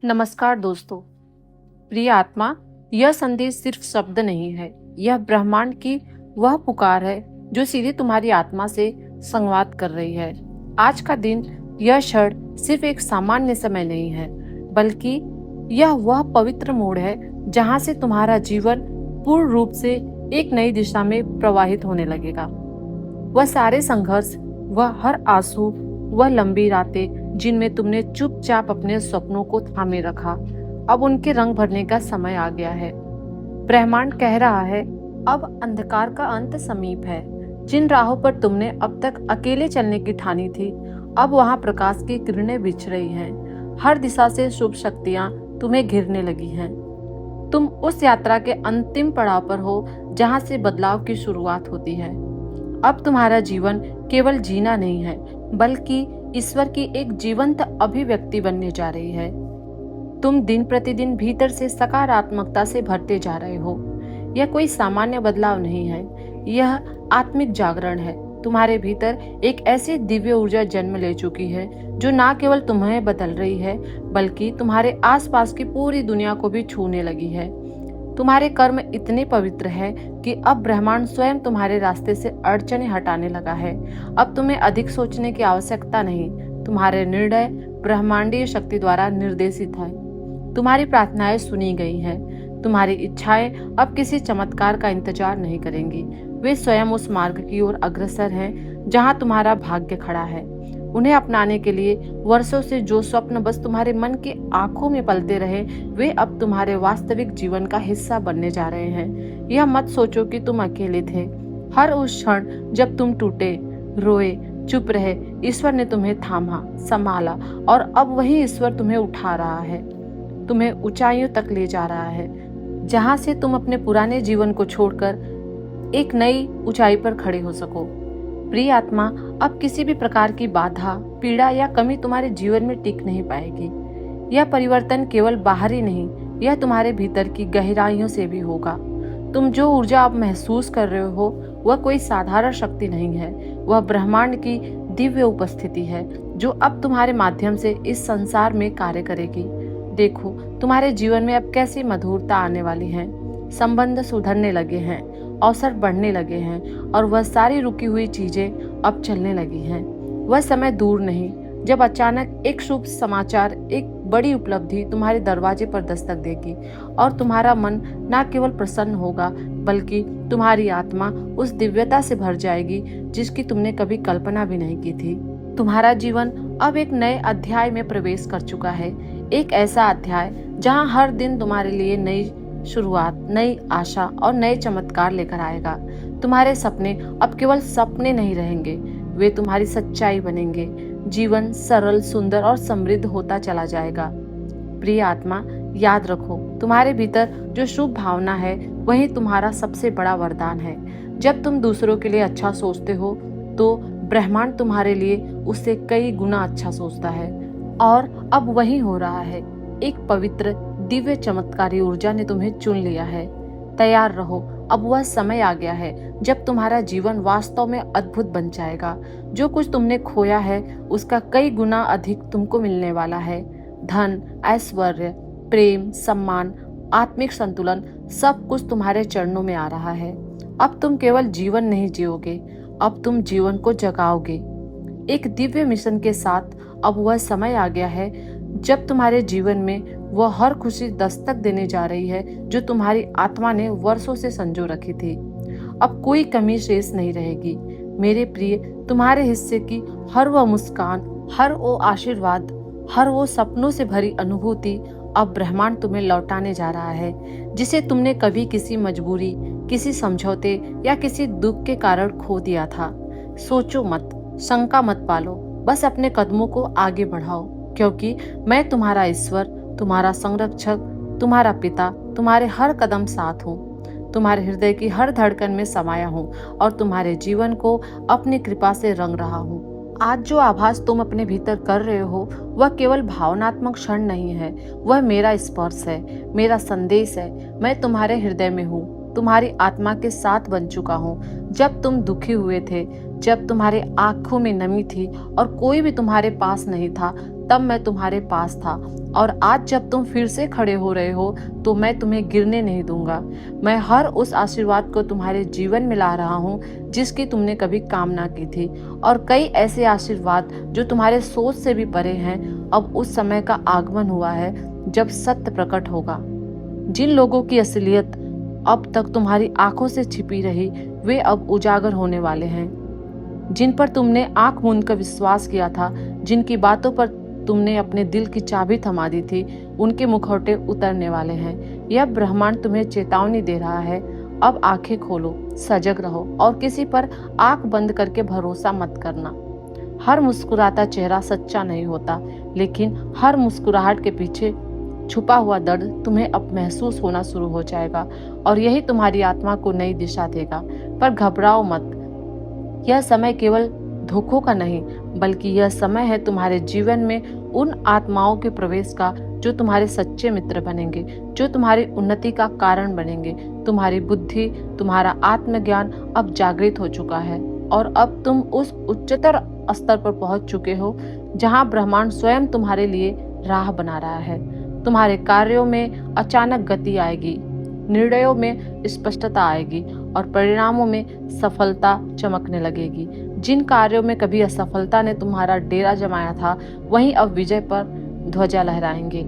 नमस्कार दोस्तों। प्रिय आत्मा, यह संदेश सिर्फ शब्द नहीं है, यह ब्रह्मांड की वह पुकार है जो सीधे तुम्हारी आत्मा से संवाद कर रही है। आज का दिन, यह क्षण सिर्फ एक सामान्य समय नहीं है, बल्कि यह वह पवित्र मोड़ है जहां से तुम्हारा जीवन पूर्ण रूप से एक नई दिशा में प्रवाहित होने लगेगा। वह सारे संघर्ष, वह हर आंसू, वह लंबी रातें जिनमें तुमने चुपचाप अपने सपनों को थामे रखा, अब उनके रंग भरने का समय आ गया है। ब्रह्मांड कह रहा है, अब अंधकार का अंत समीप है। जिन राहों पर तुमने अब तक अकेले चलने की ठानी थी, अब वहां प्रकाश की किरणें बिछ रही हैं। हर दिशा से शुभ शक्तियां तुम्हें घिरने लगी हैं। तुम उस यात्रा के अंतिम पड़ाव पर हो जहां से बदलाव की शुरुआत होती है। अब तुम्हारा जीवन केवल जीना नहीं है, बल्कि ईश्वर की एक जीवंत अभिव्यक्ति बनने जा रही है। तुम दिन प्रतिदिन भीतर से सकारात्मकता से भरते जा रहे हो। यह कोई सामान्य बदलाव नहीं है, यह आत्मिक जागरण है। तुम्हारे भीतर एक ऐसी दिव्य ऊर्जा जन्म ले चुकी है जो न केवल तुम्हें बदल रही है, बल्कि तुम्हारे आसपास की पूरी दुनिया को भी छूने लगी है। तुम्हारे कर्म इतने पवित्र हैं कि अब ब्रह्मांड स्वयं तुम्हारे रास्ते से अड़चनें हटाने लगा है। अब तुम्हें अधिक सोचने की आवश्यकता नहीं, तुम्हारे निर्णय ब्रह्मांडीय शक्ति द्वारा निर्देशित है। तुम्हारी प्रार्थनाएं सुनी गई हैं। तुम्हारी इच्छाएं अब किसी चमत्कार का इंतजार नहीं करेंगी, वे स्वयं उस मार्ग की ओर अग्रसर हैं जहां तुम्हारा भाग्य खड़ा है। उन्हें अपनाने के लिए वर्षों से जो स्वप्न बस तुम्हारे मन की आंखों में पलते रहे, वे अब तुम्हारे वास्तविक जीवन का हिस्सा बनने जा रहे हैं। यह मत सोचो कि तुम अकेले थे। हर उस क्षण जब तुम टूटे, रोए, चुप रहे, ईश्वर ने तुम्हें थामा, संभाला, और अब वही ईश्वर तुम्हें उठा रहा है, तुम्हें ऊंचाइयों तक ले जा रहा है, जहां से तुम अपने पुराने जीवन को छोड़कर एक नई ऊंचाई पर खड़े हो सको। प्रिय आत्मा, अब किसी भी प्रकार की बाधा, पीड़ा या कमी तुम्हारे जीवन में टिक नहीं पाएगी। यह परिवर्तन केवल बाहरी नहीं, यह तुम्हारे भीतर की गहराइयों से भी होगा। तुम जो ऊर्जा अब महसूस कर रहे हो, वह कोई साधारण शक्ति नहीं है, वह ब्रह्मांड की दिव्य उपस्थिति है जो अब तुम्हारे माध्यम से इस संसार में कार्य करेगी। देखो, तुम्हारे जीवन में अब कैसी मधुरता आने वाली है। संबंध सुधरने लगे हैं, अवसर बढ़ने लगे हैं, और वह सारी रुकी हुई चीजें अब चलने लगी हैं। वह समय दूर नहीं जब अचानक एक शुभ समाचार, एक बड़ी उपलब्धि तुम्हारे दरवाजे पर दस्तक देगी, और तुम्हारा मन न केवल प्रसन्न होगा, बल्कि तुम्हारी आत्मा उस दिव्यता से भर जाएगी जिसकी तुमने कभी कल्पना भी नहीं की थी। तुम्हारा जीवन अब एक नए अध्याय में प्रवेश कर चुका है, एक ऐसा अध्याय जहां हर दिन तुम्हारे लिए नई शुरुआत, नई आशा और नए चमत्कार लेकर आएगा। तुम्हारे सपने अब केवल सपने नहीं रहेंगे, वे तुम्हारी सच्चाई बनेंगे। जीवन सरल, सुंदर और समृद्ध होता चला जाएगा। प्रिय आत्मा, याद रखो, तुम्हारे भीतर जो शुभ भावना है, वही तुम्हारा सबसे बड़ा वरदान है। जब तुम दूसरों के लिए अच्छा सोचते हो, तो ब्रह्मांड तुम्हारे लिए उससे कई गुना अच्छा सोचता है, और अब वही हो रहा है। एक पवित्र दिव्य चमत्कारी ऊर्जा ने तुम्हें चुन लिया है। तैयार रहो, अब वह समय आ गया है जब तुम्हारा जीवन वास्तव में अद्भुत बन जाएगा। जो कुछ तुमने खोया है, उसका कई गुना अधिक तुमको मिलने वाला है। धन, ऐश्वर्य, प्रेम, सम्मान, आत्मिक संतुलन, सब कुछ तुम्हारे चरणों में आ रहा है। अब तुम केवल जीवन नहीं जियोगे, अब तुम जीवन को जगाओगे। एक दिव्य मिशन के साथ अब वह समय आ गया है जब तुम्हारे जीवन में वह हर खुशी दस्तक देने जा रही है जो तुम्हारी आत्मा ने वर्षों से संजो रखी थी। अब कोई कमी शेष नहीं रहेगी। मेरे प्रिय, तुम्हारे हिस्से की हर वह मुस्कान, हर वो आशीर्वाद, हर वो सपनों से भरी अनुभूति अब ब्रह्मांड तुम्हें लौटाने जा रहा है, जिसे तुमने कभी किसी मजबूरी, किसी समझौते या किसी दुख के कारण खो दिया था। सोचो मत, शंका मत पालो, बस अपने कदमों को आगे बढ़ाओ, क्योंकि मैं तुम्हारा ईश्वर, तुम्हारा संरक्षक, तुम्हारा पिता, तुम्हारे हर कदम साथ हूँ, तुम्हारे हृदय की हर धड़कन में समाया हूँ, और तुम्हारे जीवन को अपनी कृपा से रंग रहा हूँ। आज जो आभास तुम अपने भीतर कर रहे हो, वह केवल भावनात्मक क्षण नहीं है, वह मेरा स्पर्श है, मेरा संदेश है। मैं तुम्हारे हृदय में हूँ, तुम्हारी आत्मा के साथ बन चुका हूँ। जब तुम दुखी हुए थे, जब तुम्हारे आंखों में नमी थी और कोई भी तुम्हारे पास नहीं था, तब मैं तुम्हारे पास था, और आज जब तुम फिर से खड़े हो रहे हो तो मैं तुम्हें गिरने नहीं दूंगा। मैं हर उस आशीर्वाद को तुम्हारे जीवन में ला रहा हूँ जिसकी तुमने कभी कामना की थी, और कई ऐसे आशीर्वाद जो तुम्हारे सोच से भी परे हैं। अब उस समय का आगमन हुआ है जब सत्य प्रकट होगा। जिन लोगों की असलियत अब तक तुम्हारी आंखों से छिपी रही, वे अब उजागर होने वाले हैं। जिन पर तुमने आंख मूंद कर विश्वास किया था, जिनकी बातों पर तुमने अपने दिल की चाबी थमा दी थी, उनके मुखौटे उतरने वाले हैं। यह ब्रह्मांड तुम्हें चेतावनी दे रहा है। अब आंखें खोलो, सजग रहो, और किसी पर आंख बंद करके भरोसा मत करना। हर मुस्कुराता चेहरा सच्चा नहीं होता, लेकिन हर मुस्कुराहट के पीछे छुपा हुआ दर्द तुम्हें अब महसूस होना शुरू हो जाएगा, और यही तुम्हारी आत्मा को नई दिशा देगा। पर घबराओ मत, यह समय केवल धोखों का नहीं, बल्कि यह समय है तुम्हारे जीवन में उन आत्माओं के प्रवेश का जो तुम्हारे सच्चे मित्र बनेंगे, जो तुम्हारी उन्नति का कारण बनेंगे। तुम्हारी बुद्धि, तुम्हारा आत्मज्ञान अब जागृत हो चुका है, और अब तुम उस उच्चतर स्तर पर पहुंच चुके हो जहां ब्रह्मांड स्वयं तुम्हारे लिए राह बना रहा है। तुम्हारे कार्यों में अचानक गति आएगी, निर्णयों में स्पष्टता आएगी, और परिणामों में सफलता चमकने लगेगी। जिन कार्यों में कभी असफलता ने तुम्हारा डेरा जमाया था, वहीं अब विजय पर ध्वजा लहराएंगे।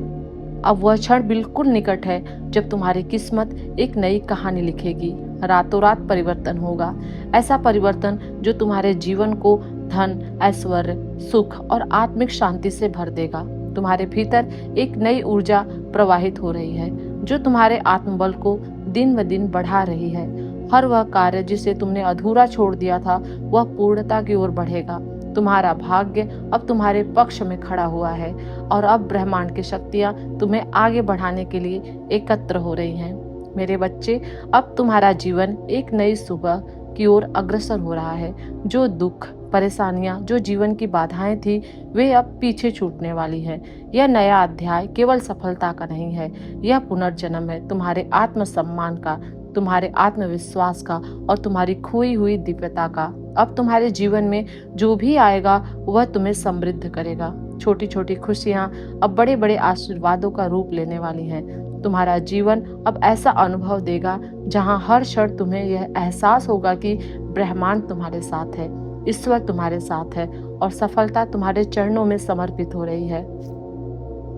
अब वह क्षण बिल्कुल निकट है जब तुम्हारी किस्मत एक नई कहानी लिखेगी। रातों रात परिवर्तन होगा, ऐसा परिवर्तन जो तुम्हारे जीवन को धन, ऐश्वर्य, सुख और आत्मिक शांति से भर देगा। तुम्हारे भीतर एक नई ऊर्जा प्रवाहित हो रही है जो तुम्हारे आत्मबल को दिन ब दिन बढ़ा रही है। हर वह कार्य जिसे तुमने अधूरा छोड़ दिया था, वह पूर्णता की ओर बढ़ेगा। तुम्हारा भाग्य अब तुम्हारे पक्ष में खड़ा हुआ है, और अब ब्रह्मांड की शक्तियां तुम्हें आगे बढ़ाने के लिए एकत्र हो रही हैं। मेरे बच्चे, अब तुम्हारा जीवन एक नई सुबह की ओर अग्रसर हो रहा है। जो दुख, परेशानियां, जो जीवन की बाधाएं थी, वे अब पीछे छूटने वाली हैं। यह नया अध्याय केवल सफलता का नहीं है, यह पुनर्जन्म है तुम्हारे आत्मसम्मान का, तुम्हारे आत्मविश्वास का, और तुम्हारी खोई हुई दिव्यता का। अब तुम्हारे जीवन में जो भी आएगा वह तुम्हें समृद्ध करेगा। छोटी छोटी खुशियां अब बड़े बड़े आशीर्वादों का रूप लेने वाली हैं। तुम्हारा जीवन अब ऐसा अनुभव देगा जहां हर क्षण तुम्हें यह एहसास होगा कि ब्रह्मांड तुम्हारे साथ है, ईश्वर तुम्हारे साथ है, और सफलता तुम्हारे चरणों में समर्पित हो रही है।